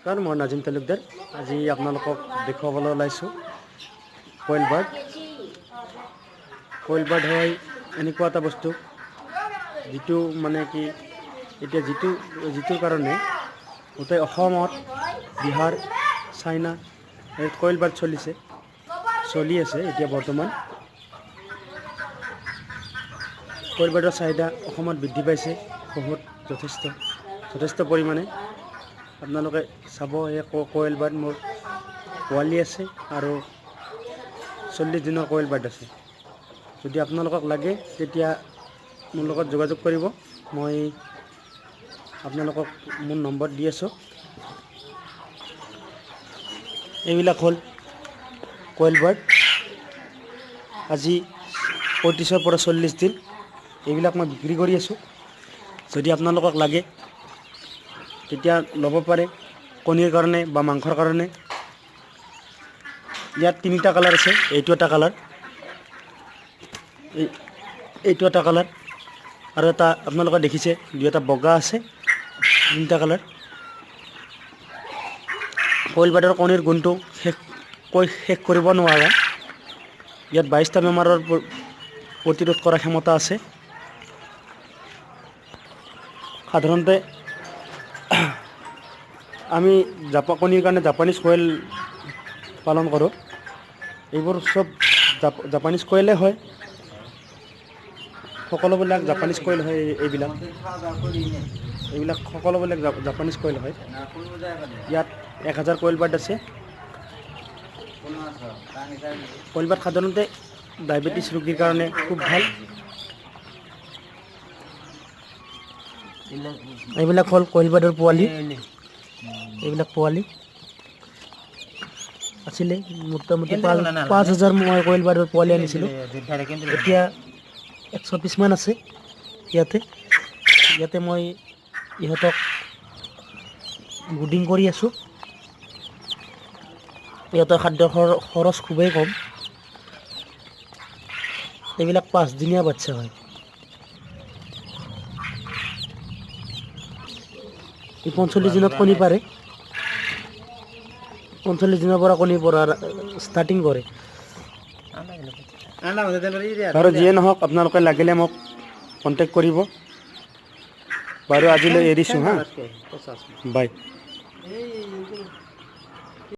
নমস্কাৰ, মই নাজিম তালুকদাৰ। আজি আপোনালোকক দেখুৱাবলৈ ওলাইছোঁ কইল বাৰ্ড। কইল বাৰ্ড হয় এনেকুৱা এটা বস্তু যিটো মানে কি এতিয়া যিটোৰ কাৰণে গোটেই অসমত, বিহাৰ, চাইনা এই কইল বাৰ্ড চলি আছে এতিয়া বৰ্তমান। কইল বাৰ্ডৰ চাহিদা অসমত বৃদ্ধি পাইছে যথেষ্ট পৰিমাণে। আপোনালোকে চাব, এই কইল বাৰ্ড মোৰ পোৱালি আছে আৰু 40 দিনৰ কইল বাৰ্ড আছে। যদি আপোনালোকক লাগে তেতিয়া মোৰ লগত যোগাযোগ কৰিব। মই আপোনালোকক মোৰ নম্বৰ দি আছোঁ। এইবিলাক হ'ল কইল বাৰ্ড, আজি 35 পৰা 40 দিন। এইবিলাক মই বিক্ৰী কৰি আছোঁ। যদি আপোনালোকক লাগে তেতিয়া ল'ব পাৰে, কণীৰ কাৰণে বা মাংসৰ কাৰণে। ইয়াত 3টা কালাৰ আছে। এইটো এটা কালাৰ, এইটো এটা কালাৰ, আৰু এটা আপোনালোকে দেখিছে 2টা বগা আছে। 3টা কালাৰ। কইল বাৰ্ডৰ কণীৰ গুণটো শেষ কৰিব নোৱাৰা। ইয়াত 22টা বেমাৰৰ প্ৰতিৰোধ কৰাৰ ক্ষমতা আছে। সাধাৰণতে আমি কণীৰ কাৰণে জাপানীজ কইল পালন কৰোঁ। এইবোৰ চব জাপানীজ কইলে হয়। সকলোবিলাক জাপানীজ কইল হয়। এইবিলাক সকলোবিলাক জাপানীজ কইল হয়। ইয়াত 1000 কইল বাৰ্ড আছে। কইল বাৰ্ড সাধাৰণতে ডায়েবেটিছ ৰোগীৰ কাৰণে খুব ভাল। এইবিলাক হ'ল কইল বাৰ্ডৰ পোৱালি। এইবিলাক পোৱালি আছিলে মোটামুটি 5000 মই কইল বাৰ্ডৰ পোৱালি আনিছিলোঁ। এতিয়া 100 পিছমান আছে ইয়াতে মই ইহঁতক ব্ৰুডিং কৰি আছোঁ। ইহঁতৰ খাদ্যৰ খৰচ খুবেই কম। এইবিলাক 5 দিনীয়া বাচ্চা হয়। এই 45 দিনত কণী পাৰে। 45 দিনৰ পৰা কণী পৰা ষ্টাৰ্টিং কৰে। আৰু যিয়ে নহওক, আপোনালোকে লাগিলে মোক কণ্টেক্ট কৰিব। বাৰু আজিলৈ এৰিছোঁ হা, বাই।